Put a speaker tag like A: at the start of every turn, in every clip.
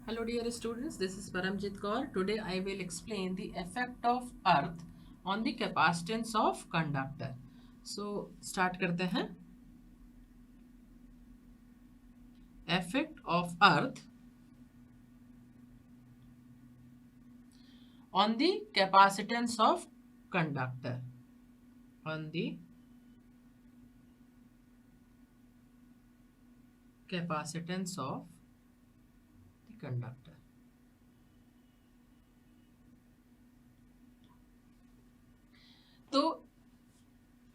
A: Hello dear students, this is Paramjit Kaur. Today I will explain the effect of earth on the capacitance of conductor. So start करते हैं. Effect of earth on the capacitance of conductor. On the capacitance of the conductor. तो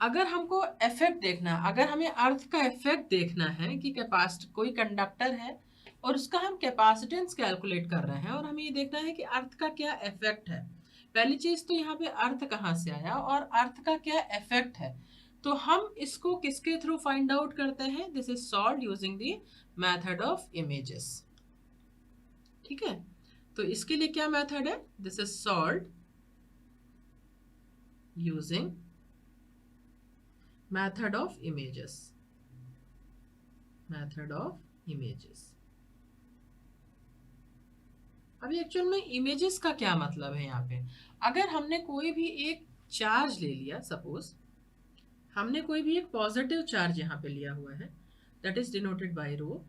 A: अगर हमको effect देखना, अगर हमें अर्थ का effect देखना है कि कोई कंडक्टर है और उसका हम कैपेसिटेंस कैलकुलेट कर रहे हैं और हमें ये देखना है कि अर्थ का क्या इफेक्ट है. पहली चीज तो यहाँ पे अर्थ कहाँ से आया और अर्थ का क्या इफेक्ट है, तो हम इसको किसके थ्रू फाइंड आउट करते हैं. This is solved using the method of images. ठीक है, तो इसके लिए क्या मेथड है. This is solved using method of images. Method of images. अभी एक्चुअल में इमेजेस का क्या मतलब है. यहाँ पे अगर हमने कोई भी एक चार्ज ले लिया, सपोज हमने कोई भी एक पॉजिटिव चार्ज यहाँ पे लिया हुआ है, दैट इज डिनोटेड बाय रो.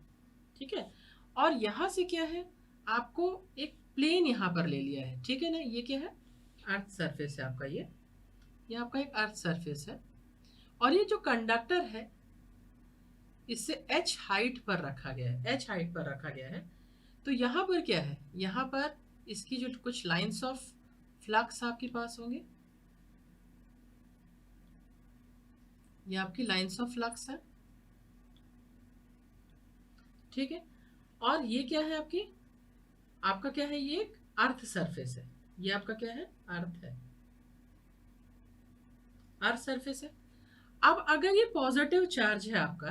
A: ठीक है, और यहाँ से क्या है, आपको एक प्लेन यहाँ पर ले लिया है. ठीक है ना, ये क्या है, अर्थ सरफेस है आपका. ये आपका एक अर्थ सरफेस है और ये जो कंडक्टर है इससे h हाइट पर रखा गया है. h हाइट पर रखा गया है. तो यहाँ पर क्या है, यहाँ पर इसकी जो कुछ लाइंस ऑफ फ्लक्स आपके पास होंगे, ये आपकी लाइंस ऑफ फ्लक्स है. ठीक है, और ये क्या है आपका क्या है, ये एक अर्थ सरफेस है. ये आपका क्या है, अर्थ है, अर्थ सरफेस है. अब अगर ये पॉजिटिव चार्ज है आपका,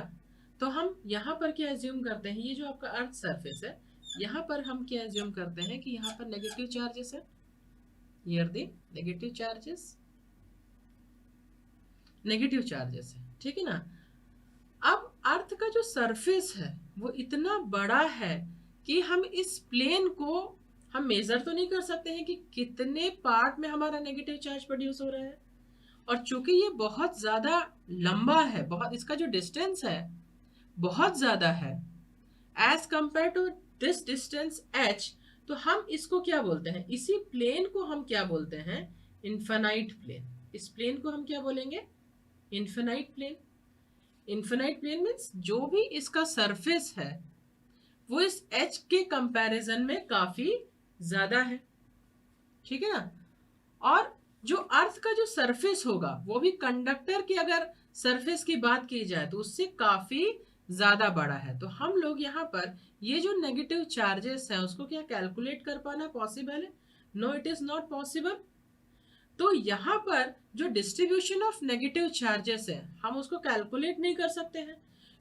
A: तो हम यहाँ पर क्या एज्यूम करते हैं, ये जो आपका अर्थ सरफेस है, यहाँ पर हम क्या एज्यूम करते हैं कि यहाँ पर नेगेटिव चार्जेस है. Here the negative charges, negative charges है. ठीक है ना. अब अर्थ का जो सरफेस है वो इतना बड़ा है कि हम इस प्लेन को हम मेजर तो नहीं कर सकते हैं कि कितने पार्ट में हमारा नेगेटिव चार्ज प्रोड्यूस हो रहा है. और चूंकि ये बहुत ज्यादा लंबा है, बहुत इसका जो डिस्टेंस है बहुत ज्यादा है as compare to this distance h, तो हम इसको क्या बोलते हैं, इसी प्लेन को हम क्या बोलते हैं, इन्फिनाइट प्लेन. इस प्लेन को हम क्या बोलेंगे, infinite plane. Infinite plane means जो भी इसका सरफेस है वो इस h के कंपैरिजन में काफी ज्यादा है. ठीक है ना. और जो अर्थ का जो सरफेस होगा वो भी कंडक्टर की अगर सरफेस की बात की जाए तो उससे काफी ज्यादा बड़ा है. तो हम लोग यहाँ पर ये जो नेगेटिव चार्जेस हैं उसको क्या कैलकुलेट कर पाना पॉसिबल है. No, it is not possible. तो यहाँ पर जो डिस्ट्रीब्यूशन ऑफ नेगेटिव चार्जेस है हम उसको कैलकुलेट नहीं कर सकते हैं.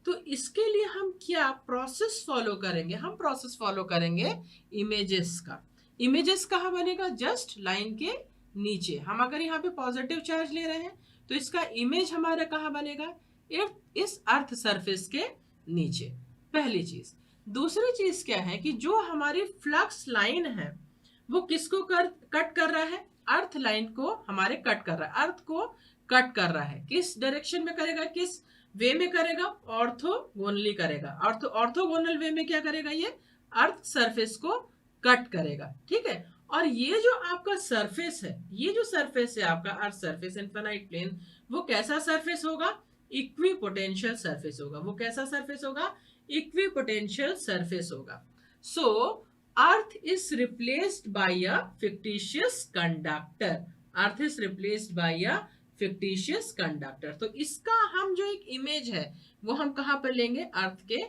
A: तो इसके लिए हम क्या प्रोसेस फॉलो करेंगे, हम प्रोसेस फॉलो करेंगे इमेजेस का. इमेजेस कहाँ बनेगा, जस्ट लाइन के नीचे. हम अगर यहाँ पे पॉजिटिव चार्ज ले रहे हैं तो इसका इमेज हमारा कहाँ बनेगा, इस अर्थ सरफेस के नीचे. पहली चीज. दूसरी चीज क्या है कि जो हमारी फ्लक्स लाइन है वो किसको कट कर रहा है, अर्थ लाइन को हमारे कट कर रहा है, अर्थ को कट कर रहा है. किस डायरेक्शन में करेगा, किस वे में करेगा, ऑर्थोगोनली करेगा. ऑर्थोगोनल वे में क्या करेगा, ये अर्थ सरफेस को कट करेगा. ठीक है, और ये जो आपका सरफेस है, ये जो सरफेस है आपका अर्थ सरफेस इनफिनाइट प्लेन, वो कैसा सरफेस होगा, इक्विपोटेंशियल सरफेस होगा. वो कैसा सरफेस होगा, इक्विपोटेंशियल सरफेस होगा. So earth is replaced by a fictitious conductor. Earth is replaced by a fictitious conductor. तो इसका हम जो एक इमेज है वो हम कहां पर लेंगे, अर्थ के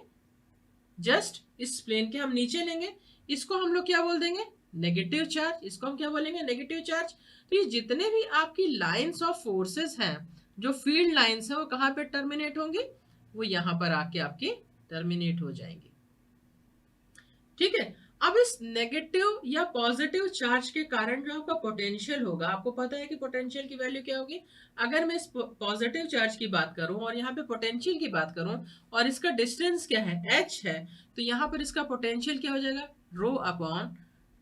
A: जस्ट इस प्लेन के हम नीचे लेंगे. इसको हम लोग क्या बोल देंगे, नेगेटिव चार्ज. इसको हम क्या बोलेंगे, नेगेटिव चार्ज. तो ये जितने भी आपकी लाइंस ऑफ फोर्सेस हैं, जो फील्ड लाइंस है, वो कहां पे टर्मिनेट होंगी, वो यहां पर आके आपके टर्मिनेट हो जाएंगी. ठीक है. अब इस नेगेटिव या पॉजिटिव चार्ज के कारण जो आपका पोटेंशियल होगा, आपको पता है कि पोटेंशियल की वैल्यू क्या होगी. अगर मैं इस पॉजिटिव चार्ज की बात करूं और यहाँ पे पोटेंशियल की बात करूं और इसका डिस्टेंस क्या है, h है, तो यहाँ पर इसका पोटेंशियल क्या हो जाएगा, rho upon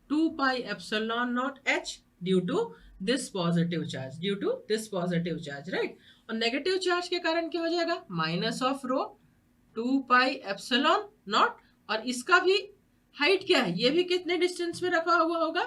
A: 2 pi epsilon naught h due to this positive charge, due to this positive charge, right. और नेगेटिव चार्ज के कारण क्या हो जाएगा, minus of rho 2 pi epsilon naught, और इसका भी हाइट क्या है, ये भी कितने डिस्टेंस में रखा हुआ होगा,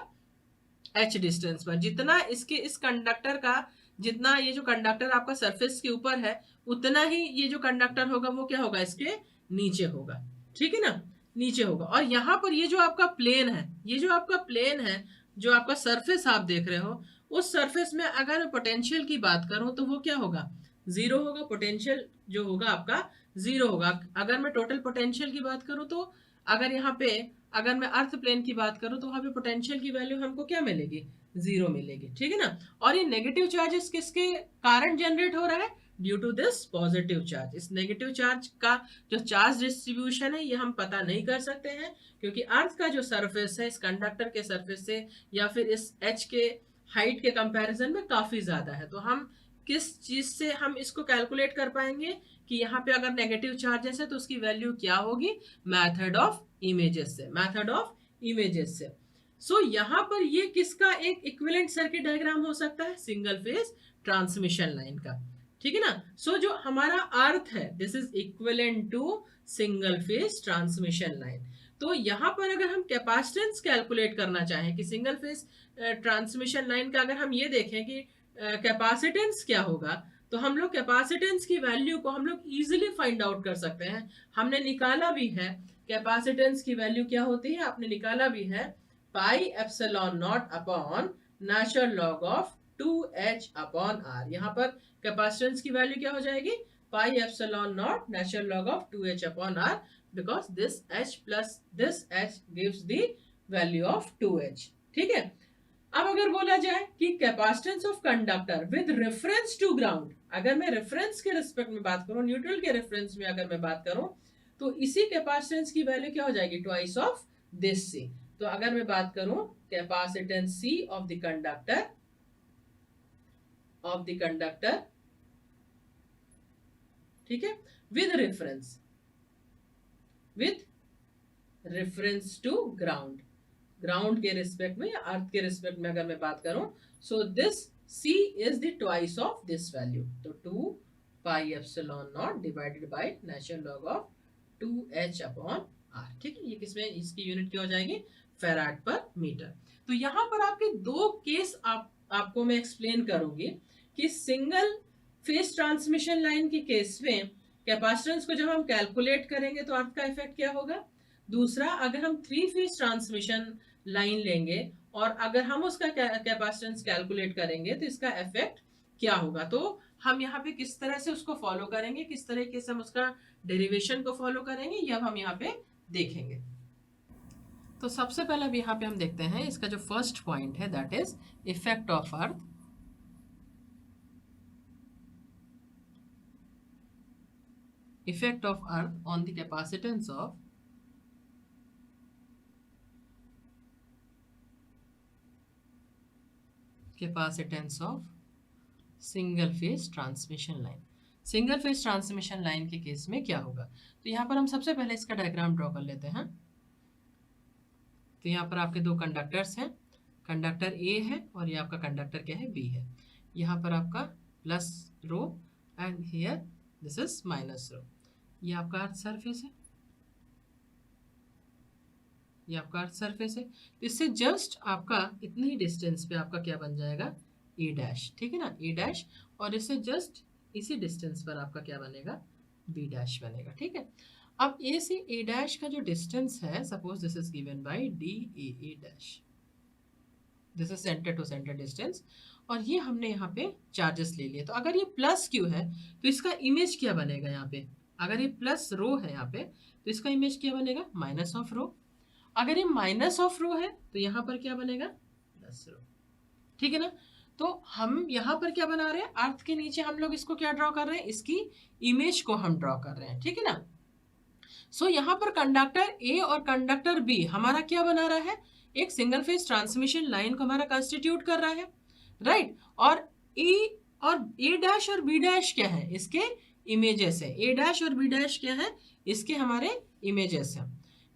A: h डिस्टेंस पर। जितना इसके इस कंडक्टर का, जितना ये जो कंडक्टर आपका सरफेस के ऊपर है, उतना ही ये जो कंडक्टर होगा वो क्या होगा, इसके नीचे होगा, ठीक है ना, नीचे होगा। और यहाँ पर ये जो आपका प्लेन है, ये जो आपका प्लेन है, जो आपका सरफेस आप देख रहे हो, उस सरफेस में अगर मैं पोटेंशियल की बात करूं तो वो क्या होगा, जीरो होगा। पोटेंशियल जो होगा आपका जीरो होगा। अगर मैं टोटल पोटेंशियल की बात करूं तो, अगर यहाँ पे, अगर मैं अर्थ प्लेन की बात करूं तो वहां पे पोटेंशियल की वैल्यू हमको क्या मिलेगी, जीरो मिलेगी, ठीक है ना। और ये नेगेटिव चार्जेस किसके कारण जनरेट हो रहा है, due to this positive charge. इस नेगेटिव चार्ज का जो चार्ज डिस्ट्रीब्यूशन है ये हम पता नहीं कर सकते हैं, क्योंकि अर्थ का जो सरफेस है इस कंडक्टर के सरफेस से या फिर इस एच के हाइट के कंपैरिजन में काफी ज्यादा है। तो हम किस चीज से हम इसको कैलकुलेट कर पाएंगे कि यहाँ पे अगर नेगेटिव चार्जेस है तो उसकी वैल्यू क्या होगी, मेथड ऑफ इमेजेस से, मेथड ऑफ इमेजेस से। सो यहाँ पर ये किसका एक इक्विवेलेंट सर्किट डायग्राम हो सकता है, सिंगल फेज ट्रांसमिशन लाइन का, ठीक है ना। सो जो हमारा अर्थ है, this is equivalent to single phase transmission line. तो यहाँ पर अगर हम कैपेसिटेंस कैलकुलेट करना चाहें कि सिंगल फेज ट्रांसमिशन लाइन का, अगर हम ये देखें कि कैपेसिटेंस क्या होगा, तो हम लोग कैपेसिटेंस की वैल्यू को हम लोग इजीली फाइंड आउट कर सकते हैं। हमने निकाला भी है कैपेसिटेंस की वैल्यू क्या होती है, आपने निकाला भी है, pi epsilon naught upon natural log of 2h upon r। यहाँ पर कैपेसिटेंस की वैल्यू क्या हो जाएगी, pi epsilon not natural log of 2h upon r, because this h plus this h gives the value of 2h, ठीक है। अब अगर बोला जाए कि capacitance of conductor with reference to ground, अगर मैं रेफरेंस के रिस्पेक्ट में बात करूं, न्यूट्रल के रेफरेंस में अगर मैं बात करूं, तो इसी कैपेसिटेंस की वैल्यू क्या हो जाएगी, ट्वाइस ऑफ दिस सी। तो अगर मैं बात करूं capacitance C of the conductor, ठीक है, with reference to ground, ground के रिस्पेक्ट में या अर्थ के रिस्पेक्ट में अगर मैं बात करूं, so this c is the twice of this value. तो 2 pi epsilon not divided by natural log of 2h upon r, ठीक है। ये किसमें, इसकी यूनिट क्या हो जाएगी, फेराड पर मीटर। तो यहाँ पर आपके दो केस आपको मैं एक्सप्लेन करूंगी कि सिंगल फेज ट्रांसमिशन लाइन के केस में कैपेसिटेंस को जब हम कैलकुलेट करेंगे तो अर्थ का इफेक्ट क्या होगा। दूसरा, अगर हम 3 फेज ट्रांसमिशन लाइन लेंगे और अगर हम उसका कैपेसिटेंस कैलकुलेट करेंगे तो इसका इफेक्ट क्या होगा। तो हम यहाँ पे किस तरह से उसको फॉलो करेंगे, किस तरीके से हम उसका डेरिवेशन को फॉलो करेंगे, ये अब हम यहाँ पे देखेंगे। तो सबसे पहले अब यहाँ पे हम देखते हैं इसका जो फर्स्ट पॉइंट है, that is effect of earth, effect of earth on the capacitance of single phase transmission line. Single phase transmission line के केस में क्या होगा, तो यहाँ पर हम सबसे पहले इसका डायग्राम ड्रॉ कर लेते हैं। तो यहाँ पर आपके दो कंडक्टर्स हैं, कंडक्टर ए है और ये आपका कंडक्टर क्या है, बी है। यहाँ पर आपका plus rho and here this is minus rho. ये आपका अर्थ सरफेस है, ये आपका अर्थ सरफेस है। तो इससे जस्ट आपका इतनी ही डिस्टेंस पे आपका क्या बन जाएगा, ए डैश, ठीक है ना, ए डैश। और इससे जस्ट इसी डिस्टेंस पर आपका क्या बनेगा, बी डैश बनेगा, ठीक है। अब ए से ए डैश का जो डिस्टेंस है, suppose this is given by D A dash, this is centre to centre distance, और ये हमने यहाँ पे चार्जेस ले लिए। तो अगर ये प्लस क्यू है तो इसका इमेज क्या बनेगा, यहाँ पे अगर ये प्लस रो है यहाँ पे तो इसका इमेज क्या बनेगा, माइनस ऑफ रो। अगर ये माइनस ऑफ रो है तो यहाँ पर क्या बनेगा, प्लस रो, ठीक है ना। तो हम यहाँ पर क्या बना रहे हैं, अर्थ के नीचे हम लोग इसको क्या ड्रॉ कर रहे हैं, इसकी इमेज को हम ड्रॉ कर रहे हैं, ठीक है ना। सो यहाँ पर कंडक्टर ए और कंडक्टर बी हमारा क्या बना रहा है, एक सिंगल फेज ट्रांसमिशन लाइन को हमारा कंस्टिट्यूट कर रहा है, राइट। और ए डैश और बी डैश क्या है, इसके इमेजेस है। ए डैश और बी डैश क्या है, इसके हमारे इमेजेस हैं,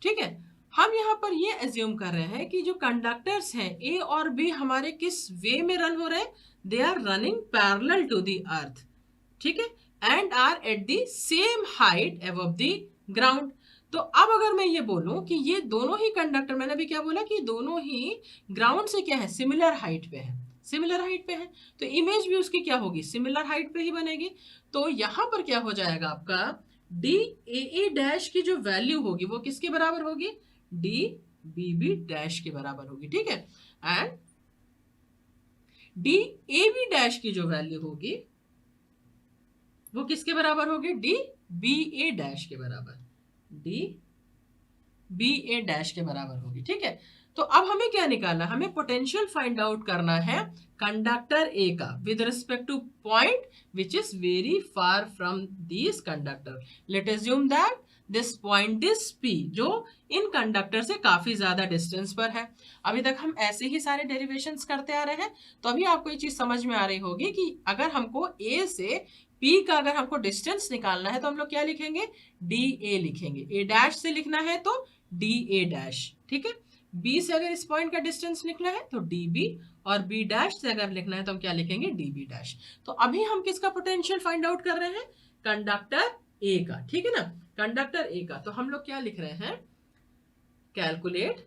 A: ठीक है। हम यहाँ पर ये एज्यूम कर रहे हैं कि जो कंडक्टर्स हैं ए और बी हमारे किस वे में रन हो रहे हैं, they are running parallel to the earth, ठीक है, and are at the same height above the ground. तो अब अगर मैं ये बोलूं कि ये दोनों ही कंडक्टर, मैंने अभी क्या बोला कि दोनों ही ग्राउंड से क्या है, सिमिलर हाइट पे है, सिमिलर हाइट पे है, तो इमेज भी उसकी क्या होगी, सिमिलर हाइट पे ही बनेगी। तो यहां पर क्या हो जाएगा आपका, डी ए ए डैश की जो वैल्यू होगी वो किसके बराबर होगी, डी बी बी डैश के बराबर होगी, ठीक है, and D A B dash की जो वैल्यू होगी वो किसके बराबर होगी, डी बी ए डैश के बराबर, डी बी ए डैश के बराबर होगी, ठीक है। तो अब हमें क्या निकालना, हमें पोटेंशियल फाइंड आउट करना है कंडक्टर ए का with respect two point which is very far from this conductor. Late assume that this point is P, जो इन कंडक्टर से काफी ज्यादा डिस्टेंस पर है। अभी तक हम ऐसे ही सारे डेरिवेशंस करते आ रहे हैं, तो अभी आपको ये चीज समझ में आ रही होगी कि अगर हमको ए से पी का अगर हमको डिस्टेंस निकालना है तो हम लोग क्या लिखेंगे, डी ए लिखेंगे। ए डैश से लिखना है तो डी ए डैश, ठीक है। बी से अगर इस पॉइंट का डिस्टेंस निकला है तो डी बी, और बी डैश से अगर लिखना है तो हम क्या लिखेंगे, डी बी डैश। तो अभी हम किसका पोटेंशियल फाइंड आउट कर रहे हैं, कंडक्टर ए का, ठीक है ना, कंडक्टर ए का। तो हम लोग क्या लिख रहे हैं, calculate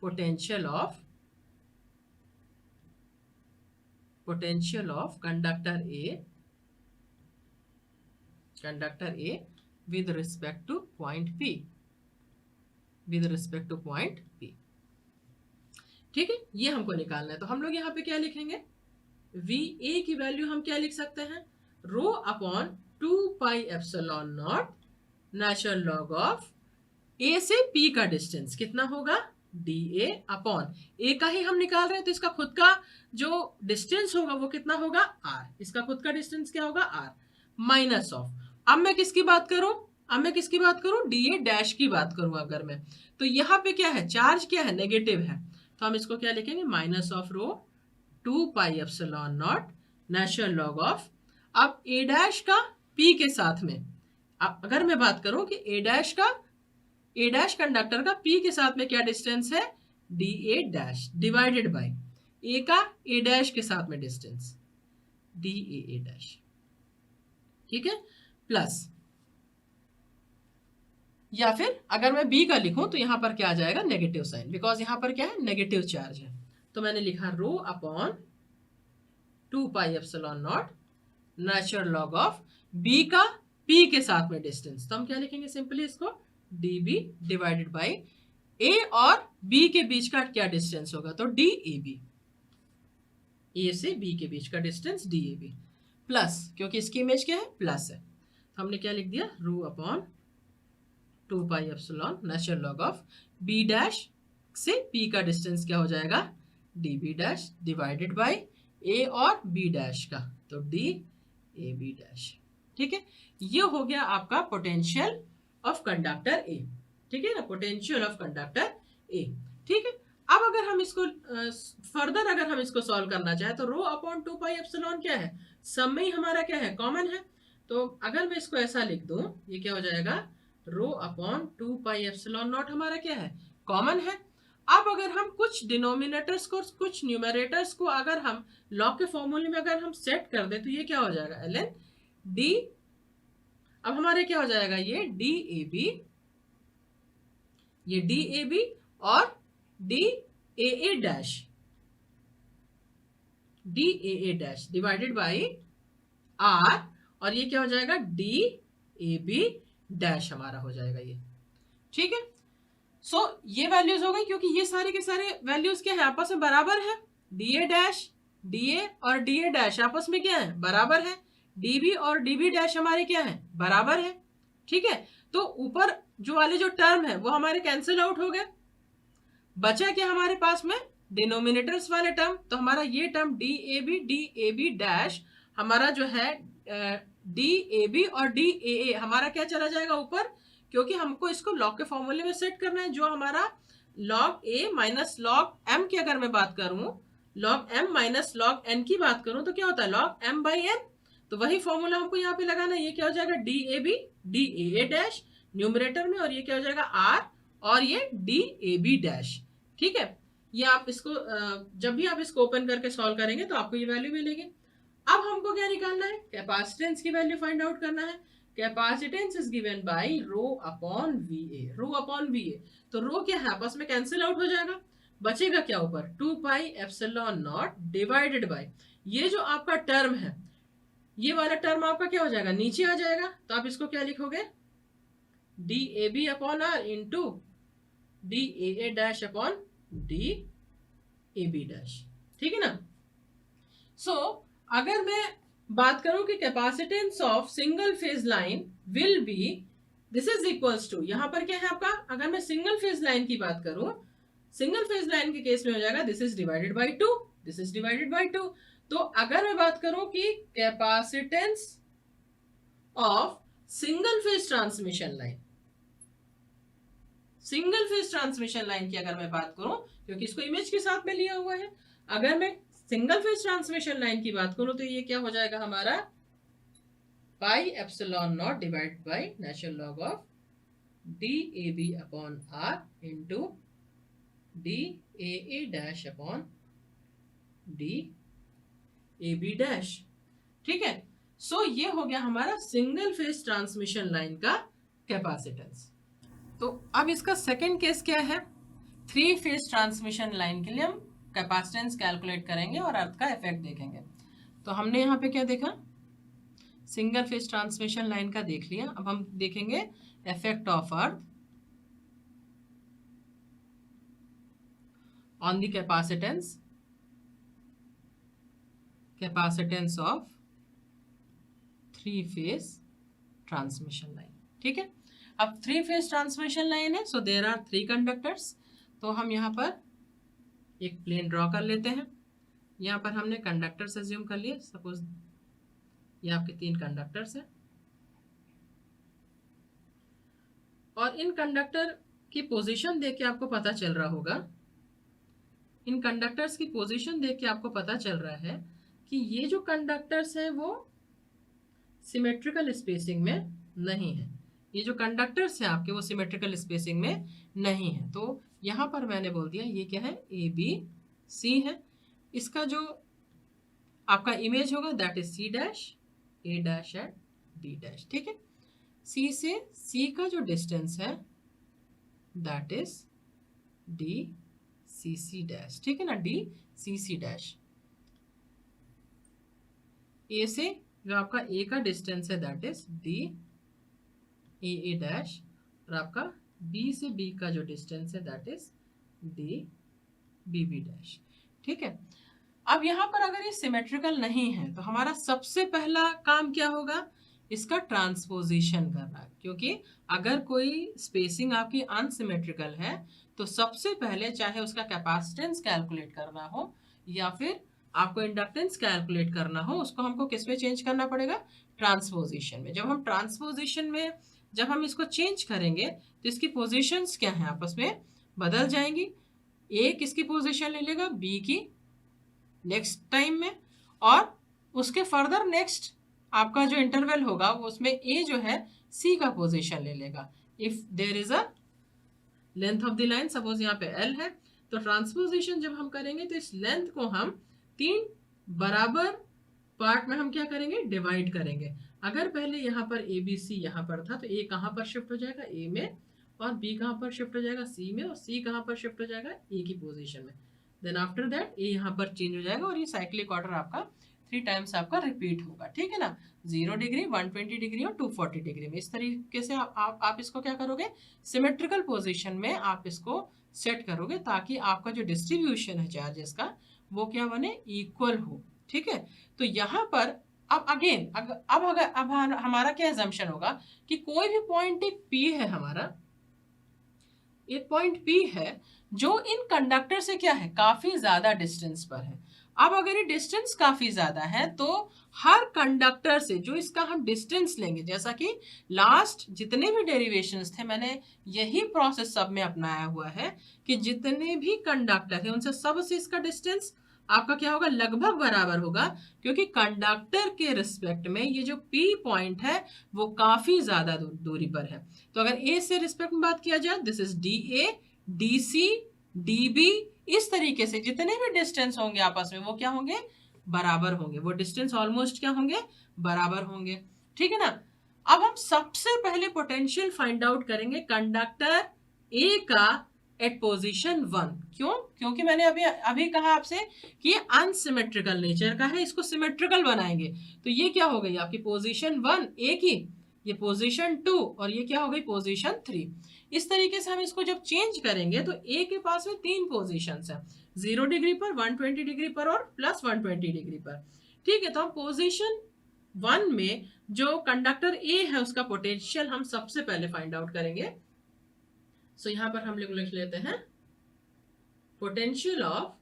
A: potential of conductor A with respect to point P, ठीक है, ये हमको निकालना है। तो हम लोग यहाँ पे क्या लिखेंगे, वी ए की वैल्यू हम क्या लिख सकते हैं, rho upon 2 pi epsilon not natural log of A से पी का डिस्टेंस कितना होगा, डी ए अपॉन ए का ही हम निकाल रहे हैं तो इसका खुद का जो डिस्टेंस होगा वो कितना होगा, आर, इसका खुद का डिस्टेंस क्या होगा, आर, माइनस ऑफ, अब मैं किसकी बात करूं, डी ए डैश की बात करूं अगर मैं, तो यहाँ पे क्या है, चार्ज क्या है, नेगेटिव है, तो हम इसको क्या लिखेंगे, minus of rho 2 pi epsilon not natural log of, अब ए डैश का पी के साथ में, अब अगर मैं बात करूं कि ए डैश कंडक्टर का पी के साथ में क्या डिस्टेंस है, D A dash, divided by A का ए डैश के साथ में डिस्टेंस, डी ए डैश, ठीक है, प्लस, या फिर अगर मैं बी का लिखूं तो यहां पर क्या आ जाएगा, नेगेटिव साइन, बिकॉज यहां पर क्या है, नेगेटिव चार्ज है, तो मैंने लिखा rho upon 2 pi epsilon not natural log of B का पी के साथ में डिस्टेंस, तो हम क्या लिखेंगे, सिंपली इसको D B divided by A और बी के बीच का क्या डिस्टेंस होगा, तो डी ए बी, ए से बी के बीच का distance D A B, plus, क्योंकि इसकी इमेज क्या है, प्लस है, तो हमने क्या लिख दिया, rho upon 2 pi epsilon natural log of B dash से पी का डिस्टेंस क्या हो जाएगा, D B dash divided by A और बी डैश का, तो डी ए बी डैश, ठीक है। ये हो गया आपका पोटेंशियल ऑफ कंडक्टर ए, ठीक है ना, पोटेंशियल ऑफ कंडक्टर ए, ठीक है। अब अगर हम इसको फर्दर अगर हम इसको सॉल्व करना चाहें तो रो अपॉन 2 पाई एप्सिलॉन क्या है, सब में ही हमारा क्या है, कॉमन है, तो अगर मैं इसको ऐसा लिख दूं, ये क्या हो जाएगा, rho upon 2 pi epsilon naught हमारा क्या है, कॉमन है। अब अगर हम कुछ डिनोमिनेटर्स को कुछ न्यूमरेटर्स को अगर हम लॉग के फॉर्मूले में अगर हम सेट कर दें तो ये क्या हो जाएगा, एल एन डी, अब हमारे क्या हो जाएगा, ये डी ए बी, ये डी ए बी और D A A dash, D A A dash divided by R, और ये क्या हो जाएगा, डी ए बी डैश हमारा हो जाएगा ये, ठीक है। सो ये वैल्यूज हो गई, क्योंकि ये सारे के सारे वैल्यूज क्या है, आपस में बराबर है, डी ए डैश, डी ए और डी ए डैश आपस में क्या है, बराबर है, डी बी और डी बी डैश हमारे क्या है, बराबर है, ठीक है। तो ऊपर जो वाले जो टर्म है वो हमारे कैंसिल आउट हो गए, बचा क्या हमारे पास में, डिनोमिनेटर्स वाले टर्म, तो हमारा ये term D A B dash हमारा जो है डी ए बी और डी ए हमारा क्या चला जाएगा ऊपर, क्योंकि हमको इसको लॉग के फॉर्मूले में सेट करना है, जो हमारा log A minus log M की अगर मैं बात करूं, log M minus log N की बात करूं तो क्या होता है, लॉग एम बाई एन, तो वही फॉर्मूला हमको यहाँ पे लगाना है, ये क्या हो जाएगा, D A B D A dash numerator में, और ये क्या हो जाएगा आर, और ये डी ए बी डैश। ठीक है, ये आप इसको जब भी आप इसको ओपन करके सॉल्व करेंगे तो आपको ये वैल्यू मिलेगी। अब हमको क्या निकालना है, कैपेसिटेंस की वैल्यू फाइंड आउट करना है। Capacitance is given bye rho upon V A, rho upon V A. तो रो क्या है, आपस में कैंसिल आउट हो जाएगा, बचेगा क्या ऊपर, 2 pi epsilon not divided by, ये जो आपका टर्म है, ये वाला टर्म आपका क्या हो जाएगा, नीचे आ जाएगा। तो आप इसको क्या लिखोगे, D A B upon R into D A dash upon D A B dash. ठीक है ना। सो अगर मैं बात करूं कि capacitance of single phase line will be, this is equals to, यहां पर क्या है आपका, अगर मैं सिंगल फेज लाइन की बात करूं, सिंगल फेज लाइन के केस में हो जाएगा this is divided by 2, this is divided by 2। तो अगर मैं बात करूं कि capacitance of single phase transmission line, single phase transmission line की अगर मैं बात करूं, क्योंकि इसको इमेज के साथ में लिया हुआ है, अगर मैं सिंगल फेज ट्रांसमिशन लाइन की बात करूं तो ये क्या हो जाएगा हमारा, pi epsilon naught divide by natural log of D A B upon R into D A dash upon D A B dash. ठीक है, सो ये हो गया हमारा सिंगल फेज ट्रांसमिशन लाइन का कैपेसिटेंस। तो अब इसका सेकेंड केस क्या है, 3 फेज ट्रांसमिशन लाइन के लिए हम कैपेसिटेंस कैलकुलेट करेंगे और अर्थ का इफेक्ट देखेंगे। तो हमने यहाँ पे क्या देखा, सिंगल फेज ट्रांसमिशन लाइन का देख लिया, अब हम देखेंगे effect of earth on the capacitance of 3 phase transmission line. ठीक है, अब 3 फेज ट्रांसमिशन लाइन है, सो देयर आर 3 कंडक्टर्स। तो हम यहाँ पर एक प्लेन ड्रॉ कर लेते हैं, यहाँ पर हमने कंडक्टर्स अज्यूम कर लिए, सपोज ये आपके 3 कंडक्टर्स हैं, और इन कंडक्टर की पोजीशन देख के आपको पता चल रहा होगा, इन कंडक्टर्स की पोजीशन देख के आपको पता चल रहा है कि ये जो कंडक्टर्स हैं वो सिमेट्रिकल स्पेसिंग में नहीं है, ये जो कंडक्टर्स हैं आपके वो सिमेट्रिकल स्पेसिंग में नहीं है। तो यहाँ पर मैंने बोल दिया ये क्या है, ए बी सी है, इसका जो आपका इमेज होगा that is C dash, A dash and D dash. ठीक है, सी से सी का जो डिस्टेंस है that is D C C dash. ठीक है ना, डी सी सी डैश। ए से जो आपका ए का डिस्टेंस है that is D A dash, और आपका बी से बी का जो डिस्टेंस है that is D B B dash. ठीक है, अब यहाँ पर अगर ये सिमेट्रिकल नहीं है तो हमारा सबसे पहला काम क्या होगा, इसका ट्रांसपोजिशन करना, क्योंकि अगर कोई स्पेसिंग आपकी अनसिमेट्रिकल है तो सबसे पहले चाहे उसका कैपेसिटेंस कैलकुलेट करना हो या फिर आपको इंडक्टेंस कैलकुलेट करना हो, उसको हमको किस में चेंज करना पड़ेगा, ट्रांसपोजिशन में। जब हम ट्रांसपोजिशन में जब हम इसको चेंज करेंगे तो इसकी पोजीशंस क्या हैं, आपस में बदल जाएंगी। ए किसकी पोजीशन ले लेगा, बी की नेक्स्ट टाइम में, और उसके फर्दर नेक्स्ट आपका जो इंटरवल होगा वो उसमें ए जो है सी का पोजीशन ले लेगा। If there is a length of the line, suppose यहाँ पे एल है, तो ट्रांसपोजिशन जब हम करेंगे तो इस लेंथ को हम 3 बराबर पार्ट में हम क्या करेंगे, डिवाइड करेंगे। अगर पहले यहाँ पर ए बी सी यहाँ पर था तो ए कहाँ पर शिफ्ट हो जाएगा, ए में, और बी कहाँ पर शिफ्ट हो जाएगा, सी में, और सी कहाँ पर शिफ्ट हो जाएगा, ए की पोजीशन में। देन आफ्टर दैट ए यहाँ पर चेंज हो जाएगा और ये साइक्लिक ऑर्डर आपका 3 टाइम्स आपका रिपीट होगा। ठीक है ना, 0 डिग्री, 120 डिग्री और 240 डिग्री में। इस तरीके से आप इसको क्या करोगे, सिमेट्रिकल पोजीशन में आप इसको सेट करोगे ताकि आपका जो डिस्ट्रीब्यूशन है चार्जेस का वो क्या बने, इक्वल हो। ठीक है, तो यहाँ पर अब अगेन अब हमारा क्या एजम्पशन होगा कि कोई भी पॉइंट एक पी है, हमारा एक पॉइंट पी है जो इन कंडक्टर से क्या है, काफी ज्यादा डिस्टेंस पर है। अब अगर ये डिस्टेंस काफी ज्यादा है तो हर कंडक्टर से जो इसका हम डिस्टेंस लेंगे, जैसा कि लास्ट जितने भी डेरिवेशंस थे मैंने यही प्रोसेस सब में अपनाया हुआ है कि जितने भी कंडक्टर थे उनसे सब से इसका डिस्टेंस आपका क्या होगा, लगभग बराबर होगा, क्योंकि कंडक्टर के रिस्पेक्ट में ये जो P पॉइंट है वो काफी ज्यादा दूरी पर है। तो अगर A से रिस्पेक्ट में बात किया जाए, this is DA, DC, DB, इस तरीके से जितने भी डिस्टेंस होंगे आपस में वो क्या होंगे, बराबर होंगे, वो डिस्टेंस ऑलमोस्ट क्या होंगे, बराबर होंगे। ठीक है ना। अब हम सबसे पहले पोटेंशियल फाइंड आउट करेंगे कंडक्टर ए का एट पोजीशन 1। क्यों? क्योंकि मैंने अभी अभी कहा आपसे कि ये अनसिमेट्रिकल नेचर का है, इसको सिमेट्रिकल बनाएंगे। तो ये क्या हो गई आपकी पोजीशन 1 ए की, ये पोजीशन 2, और ये क्या हो गई पोजीशन 3। इस तरीके से हम इसको जब चेंज करेंगे तो ए के पास में 3 पोजीशंस हैं, 0 डिग्री पर, 120 डिग्री पर और प्लस 120 डिग्री पर। ठीक है, तो हम पोजीशन 1 में जो कंडक्टर ए है उसका पोटेंशियल हम सबसे पहले फाइंड आउट करेंगे। सो यहां पर हम लोग लिख लेते हैं potential of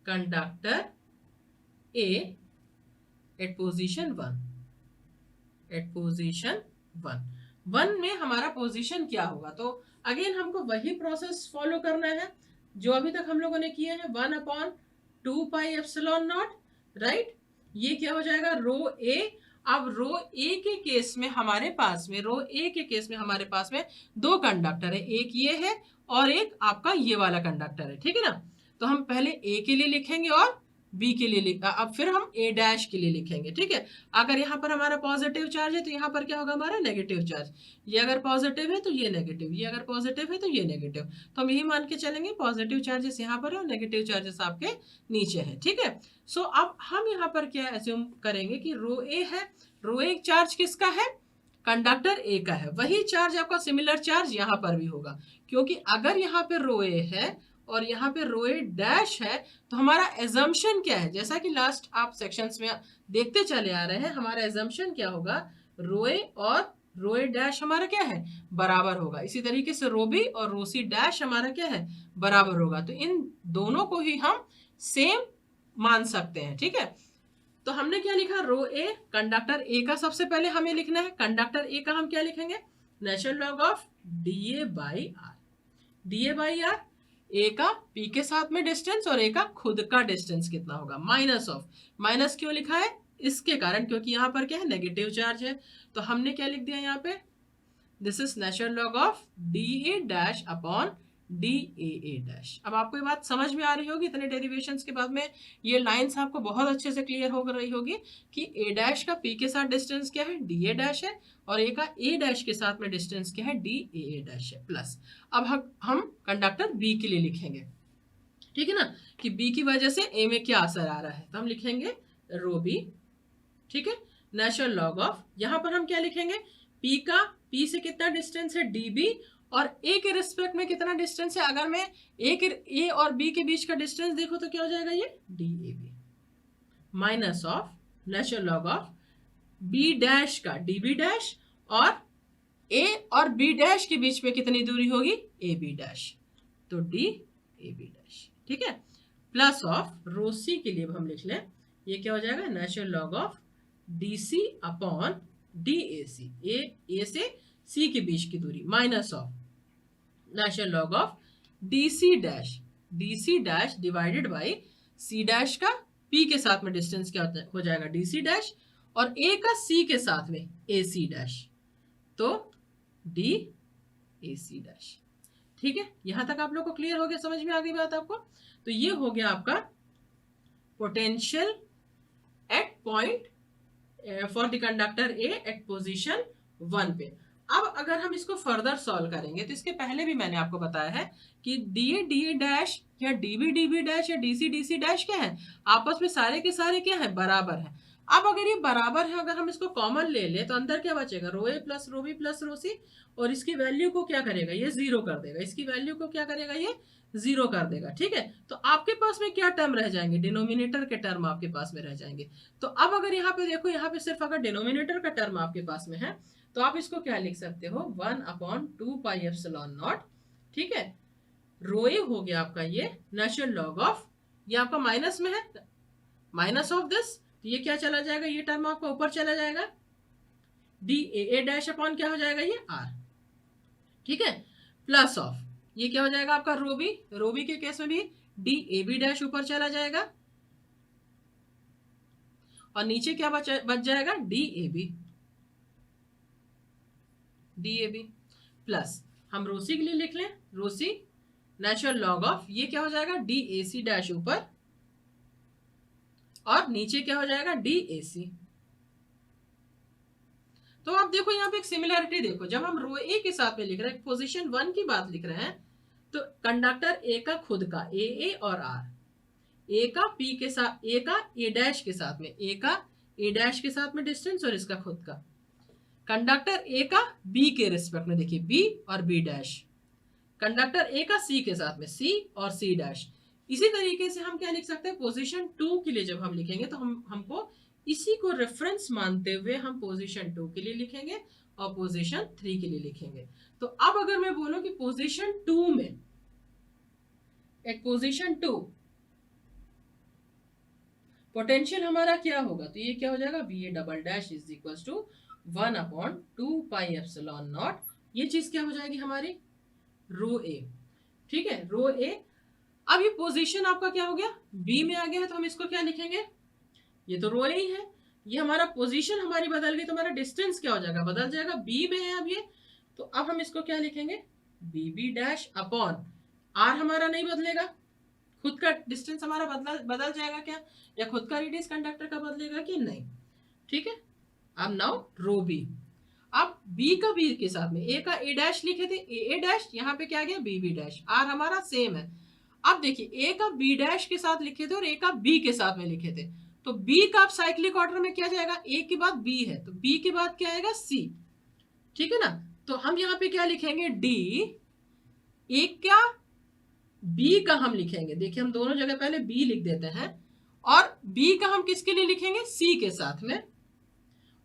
A: conductor A at position 1, at position 1 में हमारा पोजीशन क्या होगा। तो अगेन हमको वही प्रोसेस फॉलो करना है जो अभी तक हम लोगों ने किए हैं, 1/2 पाई एप्सिलॉन नॉट, राइट। ये क्या हो जाएगा, रो ए। अब रो ए के केस में हमारे पास में, रो ए के केस में हमारे पास में 2 कंडक्टर है, एक ये है और एक आपका ये वाला कंडक्टर है। ठीक है ना। तो हम पहले ए के लिए लिखेंगे और बी के लिए अब फिर हम ए डैश के लिए लिखेंगे। ठीक है। अगर यहाँ पर हमारा पॉजिटिव चार्ज है तो यहाँ पर क्या होगा, हमारा नेगेटिव चार्ज। ये अगर पॉजिटिव है तो ये नेगेटिव, ये अगर पॉजिटिव है तो ये नेगेटिव। तो हम यही मान के चलेंगे पॉजिटिव चार्जेस यहाँ पर है और नेगेटिव चार्जेस आपके नीचे है। ठीक है। सो अब हम यहाँ पर क्या एज्यूम करेंगे कि रो ए है, रो ए चार्ज किसका है, कंडक्टर ए का है। वही चार्ज आपका सिमिलर चार्ज यहाँ पर भी होगा, क्योंकि अगर यहाँ पे रो ए है और यहाँ पे रो ए डैश है तो हमारा एजम्पशन क्या है, जैसा कि लास्ट आप सेक्शंस में देखते चले आ रहे हैं, हमारा एजम्पशन क्या होगा, रो ए और रो ए डैश हमारा क्या है, बराबर होगा। इसी तरीके से रो बी और रो सी डैश हमारा क्या है, बराबर होगा। तो इन दोनों को ही हम सेम मान सकते हैं। ठीक है। तो हमने क्या लिखा, रो ए, कंडक्टर ए का सबसे पहले हमें लिखना है। कंडक्टर ए का हम क्या लिखेंगे, natural log of D A by R. D A by R, A का पी के साथ में डिस्टेंस और ए का खुद का डिस्टेंस कितना होगा, माइनस ऑफ। माइनस क्यों लिखा है, इसके कारण क्योंकि यहाँ पर क्या है, नेगेटिव चार्ज है। तो हमने क्या लिख दिया यहाँ पे, this is natural log of D A dash upon D A dash. अब आपको ये बात समझ में आ रही होगी, इतने डेरिवेशंस के बाद में ये लाइंस आपको बहुत अच्छे से क्लियर हो रही होगी कि ए डैश का पी के साथ डिस्टेंस क्या है, डी ए डैश है, और ए का ए डैश के साथ में डिस्टेंस क्या है, डी ए डैश है, प्लस। अब हम कंडक्टर बी के लिए लिखेंगे। ठीक है ना, कि बी की वजह से ए में क्या असर आ रहा है, तो हम लिखेंगे रो बी। ठीक है। नेचुरल लॉग ऑफ, यहां पर हम क्या लिखेंगे, पी का, पी से कितना डिस्टेंस है, डी बी, और ए के रिस्पेक्ट में कितना डिस्टेंस है। अगर मैं ए और बी के बीच का डिस्टेंस देखो तो क्या हो जाएगा, ये D A B, minus of natural log of B dash का डी बी डैश, और ए और बी डैश के बीच में कितनी दूरी होगी, ए बी डैश, तो डी ए बी डैश। ठीक है। प्लस ऑफ रो सी के लिए हम लिख लें, ये क्या हो जाएगा, natural log of D C upon D A C, A से सी के बीच की दूरी, minus of natural log of D C dash divided by C dash का पी के साथ में डिस्टेंस क्या हो जाएगा, डी सी डैश, और ए का सी के साथ में ए सी डैश, तो डी ए सी डैश। ठीक है। यहां तक आप लोग को क्लियर हो गया, समझ में आ गई बात आपको। तो ये हो गया आपका potential at point for the conductor A at position 1 पे। अब अगर हम इसको फर्दर सॉल्व करेंगे तो इसके पहले भी मैंने आपको बताया है कि डी ए डैश या डी बी डैश या डी सी डैश क्या है, आपस में सारे के सारे क्या है, बराबर है। अब अगर ये बराबर है, अगर हम इसको कॉमन ले ले तो अंदर क्या बचेगा, rho A plus rho B plus rho C, और इसकी वैल्यू को क्या करेगा, ये जीरो कर देगा, इसकी वैल्यू को क्या करेगा, ये जीरो कर देगा। ठीक है। तो आपके पास में क्या टर्म रह जाएंगे, डिनोमिनेटर के टर्म आपके पास में रह जाएंगे। तो अब अगर यहाँ पे देखो, यहाँ पे सिर्फ अगर डिनोमिनेटर का टर्म आपके पास में है तो आप इसको क्या लिख सकते हो, 1/2 पाई एप्सिलॉन नॉट। ठीक है। रो ए हो गया आपका ये नेचुरल लॉग ऑफ, ये आपका माइनस में है, माइनस ऑफ दिस, तो ये क्या चला जाएगा, ये टर्म आपका ऊपर चला जाएगा, डी ए डैश अपॉन क्या हो जाएगा, ये आर। ठीक है। प्लस ऑफ ये क्या हो जाएगा आपका रो बी के केस में भी डी ए बी डैश ऊपर चला जाएगा और नीचे क्या बच जाएगा, D A B, D A B plus हम रोसी के लिए लिख लें, रोसी नेचुरल लॉग ऑफ ये क्या हो जाएगा, डी ए सी डैश ऊपर और नीचे क्या हो जाएगा, डी ए सी। तो आप देखो यहाँ पे एक सिमिलरिटी देखो, जब हम रो ए के साथ में लिख रहे हैं, पोजीशन 1 की बात लिख रहे हैं, तो कंडक्टर ए का खुद का ए और आर, ए का पी के साथ, ए का ए डैश के साथ में, ए का ए डैश के साथ में डिस्टेंस और इसका खुद का, कंडक्टर ए का बी के रिस्पेक्ट में, देखिए बी और बी डैश, कंडक्टर ए का सी के साथ में सी और सी डैश। इसी तरीके से हम क्या लिख सकते हैं, पोजीशन 2 के लिए जब हम लिखेंगे तो हमको इसी को रेफरेंस मानते हुए हम पोजीशन 2 के लिए लिखेंगे और पोजीशन 3 के लिए लिखेंगे। तो अब अगर मैं बोलूं कि पोजीशन 2 में, एट पोजीशन 2 पोटेंशियल हमारा क्या होगा, तो ये क्या हो जाएगा, V A double dash is equal to 1/2 pi epsilon naught, ये चीज क्या हो जाएगी हमारी, रो ए, ठीक है, रो ए। अब ये पोजीशन आपका क्या हो गया, बी में आ गया है, तो हम इसको क्या लिखेंगे, ये तो रो ए ही है, ये हमारा पोजीशन हमारी बदल गई, तो हमारा डिस्टेंस क्या हो जाएगा, बदल जाएगा, बी में है अब ये, तो अब हम इसको क्या लिखेंगे, B B dash upon R, हमारा नहीं बदलेगा, खुद का डिस्टेंस हमारा बदल जाएगा क्या, या खुद का रेडियस कंडक्टर का बदलेगा कि नहीं, ठीक है। अब नाउ रो बी, अब बी का बी के साथ में, ए का ए डैश लिखे थे, ए डैश, यहाँ पे क्या आ गया, बी बी डैश, आर हमारा सेम है। अब देखिए ए का बी डैश के साथ लिखे थे और ए का बी के साथ में लिखे थे, तो बी का अब साइक्लिक ऑर्डर में क्या जाएगा, ए के बाद बी है, तो बी के बाद क्या आएगा, सी, ठीक है ना। तो हम यहाँ पे क्या लिखेंगे, डी, ए क्या, बी का हम लिखेंगे, देखिए हम दोनों जगह पहले बी लिख देते हैं, और बी का हम किसके लिए लिखेंगे, सी के साथ में,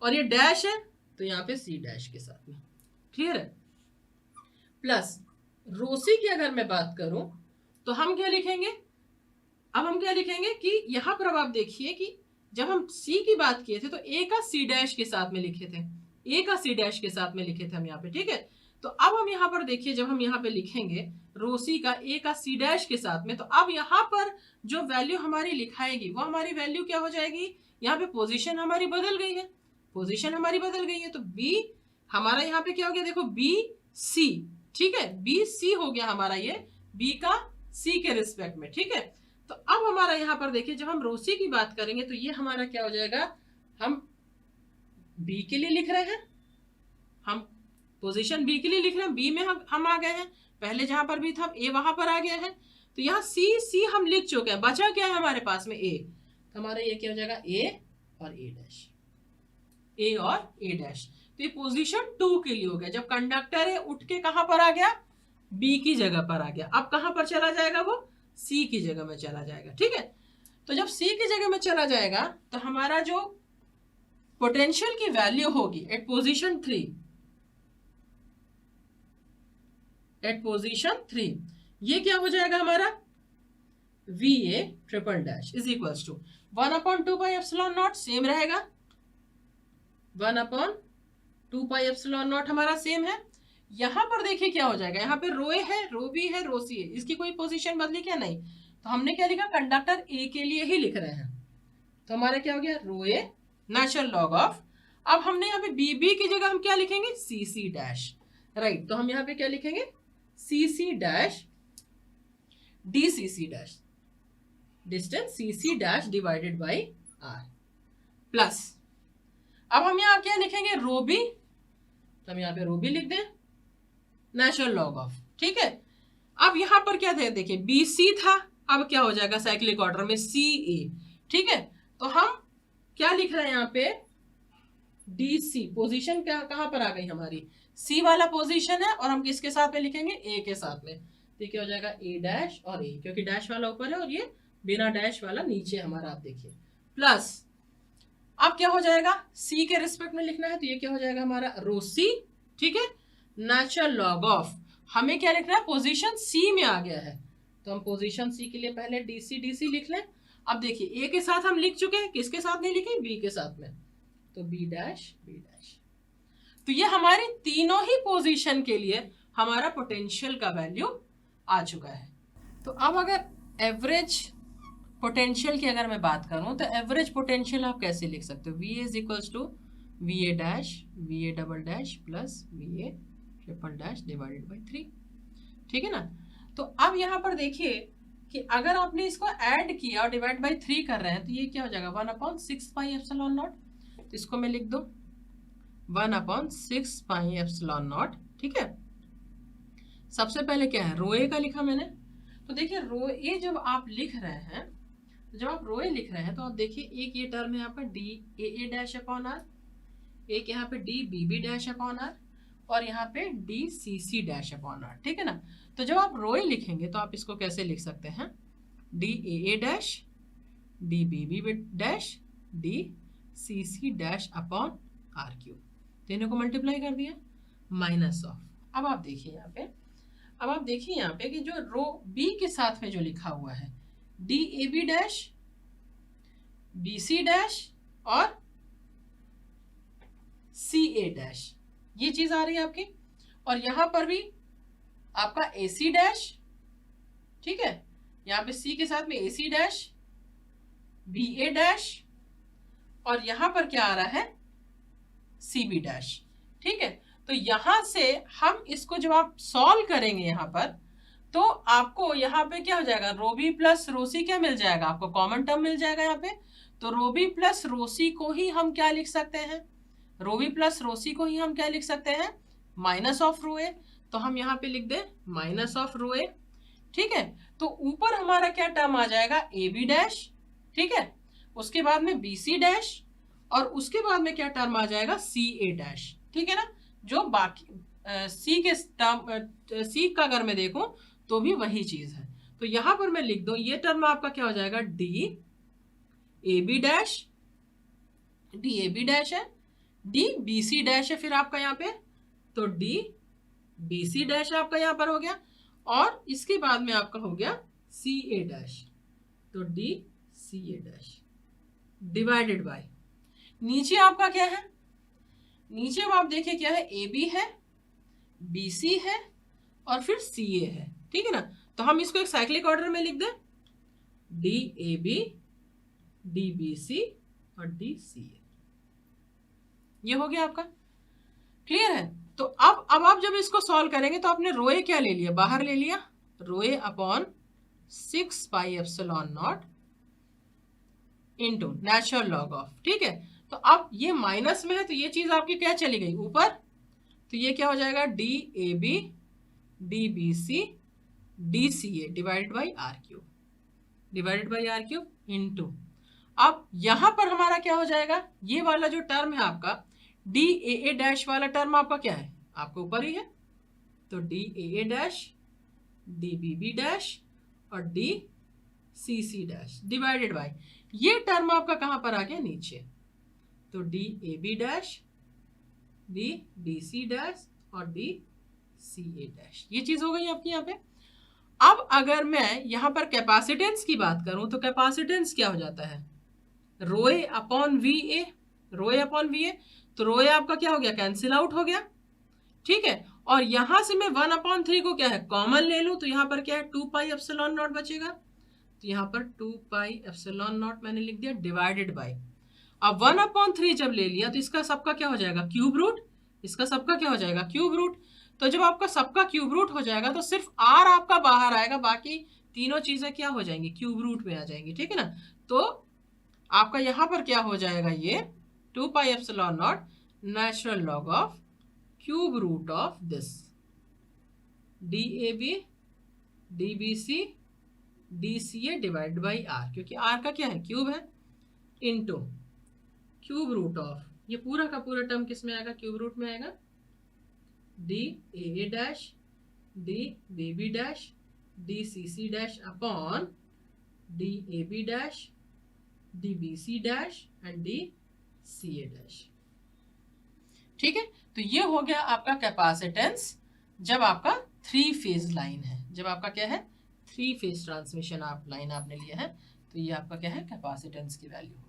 A: और ये डैश है तो यहाँ पे सी डैश के साथ में, क्लियर है। प्लस रोसी की अगर मैं बात करूं तो हम क्या लिखेंगे, अब हम क्या लिखेंगे कि यहां पर अब आप देखिए कि जब हम सी की बात किए थे तो ए का सी डैश के साथ में लिखे थे, ए का सी डैश के साथ में लिखे थे हम यहाँ पे, ठीक है। तो अब हम यहाँ पर देखिए, जब हम यहाँ पे लिखेंगे रोसी का ए का सी डैश के साथ में, तो अब यहाँ पर जो वैल्यू हमारी लिखाएगी वो हमारी वैल्यू क्या हो जाएगी, यहाँ पे पोजीशन हमारी बदल गई है, पोजीशन हमारी बदल गई है, तो बी हमारा यहाँ पे क्या हो गया, देखो बी सी, ठीक है, बी सी हो गया हमारा, ये बी का सी के रिस्पेक्ट में, ठीक है। तो अब हमारा यहाँ पर देखिए, जब हम रोसी की बात करेंगे तो ये हमारा क्या हो जाएगा, हम बी के लिए लिख रहे हैं, हम पोजीशन बी के लिए लिख रहे हैं, बी में हम आ गए हैं, पहले जहां पर भी था ए वहां पर आ गया है, तो यहाँ सी हम लिख चुके हैं, बचा क्या है हमारे पास में, ए, तो हमारा ये क्या हो जाएगा, ए और ए डैश, ए और ए डैश। तो ये पोजीशन 2 के लिए हो गया, जब कंडक्टर है उठ के कहां पर आ गया, बी की जगह पर आ गया, अब कहां पर चला जाएगा, वो सी की जगह में चला जाएगा, ठीक है। तो जब सी की जगह में चला जाएगा तो हमारा जो पोटेंशियल की वैल्यू होगी एट पोजीशन 3, एट पोजीशन 3 ये क्या हो जाएगा हमारा, V A triple dash is equals to 1/2 pi epsilon naught, same रहेगा, 1/2 पाई एप्सिलॉन नॉट हमारा सेम है। यहां पर देखिए क्या हो जाएगा, यहाँ पे रो ए है, रो बी है, रो सी है, इसकी कोई पोजीशन बदली क्या, नहीं, तो हमने क्या लिखा, कंडक्टर ए के लिए ही लिख रहे हैं, तो हमारा क्या हो गया, रो ए नेचुरल लॉग ऑफ, अब हमने यहाँ पे बी बी की जगह हम क्या लिखेंगे, सी सी डैश, राइट, तो हम यहाँ पे क्या लिखेंगे, C C dash D C C dash, distance C C dash divided by R, plus अब हम यहाँ क्या लिखेंगे, रो बी, तो हम यहाँ पे रो बी लिख दें, नेचुरल लॉग ऑफ, ठीक है। अब यहां पर क्या था, देखिए बी सी था, अब क्या हो जाएगा साइक्लिक ऑर्डर में सी ए, ठीक है। तो हम क्या लिख रहे हैं यहाँ पे, डी सी, पोजीशन क्या कहां पर आ गई हमारी, सी वाला पोजीशन है, और हम किसके साथ में लिखेंगे, ए के साथ में, तो क्या हो जाएगा, ए डैश और ए, क्योंकि डैश वाला ऊपर है और ये बिना डैश वाला नीचे हमारा, आप देखिए, प्लस अब क्या हो जाएगा, सी के रिस्पेक्ट में लिखना है, तो ये क्या हो जाएगा हमारा, रो सी, ठीक है, नेचुरल लॉग ऑफ, हमें क्या लिखना है, पोजीशन सी में आ गया है, तो हम पोजीशन सी के लिए पहले डीसी लिख लें। अब देखिए ए के साथ हम लिख चुके हैं, किसके साथ नहीं लिखे, बी के साथ में, तो बी डैश बी डैश, तो ये हमारी तीनों ही पोजीशन के लिए हमारा पोटेंशियल का वैल्यू आ चुका है। तो अब अगर एवरेज पोटेंशियल की अगर मैं बात करूं तो एवरेज पोटेंशियल आप कैसे लिख सकते हो, V is equals to V A dash V A double dash plus V A triple dash divided by 3, ठीक है ना। तो अब यहाँ पर देखिए कि अगर आपने इसको ऐड किया और डिवाइड बाई 3 कर रहे हैं तो ये क्या हो जाएगा 1/6 पाई एप्सिलॉन नॉट। तो इसको मैं लिख दूं 1/6 पाई एप्सिलॉन नॉट, ठीक है। सबसे पहले क्या है, रो ए का लिखा मैंने। तो देखिए रो ए जब आप लिख रहे हैं, जब आप रो ए लिख रहे हैं तो आप देखिए एक ये टर्म है यहाँ पर D A dash upon R, एक यहाँ पे D B B dash upon R और यहाँ पे D C C dash upon R, ठीक है ना। तो जब आप रो ए लिखेंगे तो आप इसको कैसे लिख सकते हैं, D A dash D B B dash D C C dash upon R cube, तीनों को मल्टीप्लाई कर दिया माइनस ऑफ। अब आप देखिए यहाँ पे, अब आप देखिए यहाँ पे कि जो रो बी के साथ में जो लिखा हुआ है D A B dash B C dash और सी ए डैश, ये चीज आ रही है आपकी। और यहां पर भी आपका ए सी डैश, ठीक है, यहां पे सी के साथ में ए सी डैश बी ए डैश और यहां पर क्या आ रहा है सी बी डैश, ठीक है। तो यहां से हम इसको जब आप सॉल्व करेंगे यहां पर तो आपको यहाँ पे क्या हो जाएगा, रो बी प्लस रो सी क्या मिल जाएगा, आपको कॉमन टर्म मिल जाएगा यहाँ पे। तो रो बी प्लस रो सी को ही हम क्या लिख सकते हैं, रो बी प्लस रो सी को ही हम क्या लिख सकते हैं, माइनस ऑफ रो ए। तो हम यहाँ पे लिख दें माइनस ऑफ रो ए, ठीक है। तो ऊपर हमारा क्या टर्म आ जाएगा ए बी डैश, ठीक है, उसके बाद में बी सी डैश और उसके बाद में क्या टर्म आ जाएगा सी ए डैश, ठीक है ना। जो बाकी सी के टर्म सी का अगर मैं देखूं तो भी वही चीज है। तो यहां पर मैं लिख दूं ये टर्म आपका क्या हो जाएगा D A B dash, D A B dash है, डी बी सी डैश है फिर आपका यहाँ पे, तो डी बी सी डैश आपका यहाँ पर हो गया और इसके बाद में आपका हो गया सी ए डैश, तो D C A dash divided by नीचे आपका क्या है, नीचे अब आप देखिए क्या है ए बी है बी सी है और फिर सी ए है, ठीक है ना। तो हम इसको एक साइक्लिक ऑर्डर में लिख दें D A B D B C और डी सी ए, ये हो गया आपका, क्लियर है। तो अब आप जब इसको सॉल्व करेंगे तो आपने रो ए क्या ले लिया, बाहर ले लिया, rho A upon 6 pi epsilon not into natural log of, ठीक है। तो अब ये माइनस में है तो ये चीज आपकी क्या चली गई ऊपर, तो ये क्या हो जाएगा D A B D B C D C A divided by R cube, divided by R cube into, अब यहां पर हमारा क्या हो जाएगा, ये वाला जो टर्म है आपका डी ए डैश वाला टर्म आपका क्या है, आपको ऊपर ही है, तो D A dash D B B dash और D C C dash divided by, ये टर्म आपका कहां पर आ गया नीचे, तो D A B dash D D C dash और डी सी ए डैश, ये चीज हो गई आपकी यहाँ पे। अब अगर मैं यहां पर कैपेसिटेंस की बात करूं तो कैपेसिटेंस क्या हो जाता है, rho A upon V A, rho A upon V A, तो रो ए आपका क्या हो गया कैंसिल आउट हो गया, ठीक है। और यहां से मैं 1/3 को क्या है कॉमन ले लूं तो यहां पर क्या है 2 पाई एप्सिलॉन नॉट बचेगा, तो यहां पर 2 पाई एप्सिलॉन नॉट मैंने लिख दिया डिवाइडेड बाई, अब 1/3 जब ले लिया तो इसका सबका क्या हो जाएगा क्यूब रूट, इसका सबका क्या हो जाएगा क्यूब रूट। तो जब आपका सबका क्यूब रूट हो जाएगा तो सिर्फ आर आपका बाहर आएगा, बाकी तीनों चीजें क्या हो जाएंगी क्यूब रूट में आ जाएंगी, ठीक है ना। तो आपका यहां पर क्या हो जाएगा ये 2 pi epsilon not natural log of cube root of this D A B D B C D C A divide by R, क्योंकि आर का क्या है क्यूब है, इनटू क्यूब रूट ऑफ, ये पूरा का पूरा टर्म किस में आएगा क्यूब रूट में आएगा, D A dash D B B dash D C C dash upon D A B dash D B C dash and D C A dash, ठीक है। तो ये हो गया आपका कैपेसिटेंस जब आपका 3 फेज लाइन है, जब आपका क्या है 3 फेज ट्रांसमिशन आप लाइन आपने लिया है, तो ये आपका क्या है कैपेसिटेंस की वैल्यू।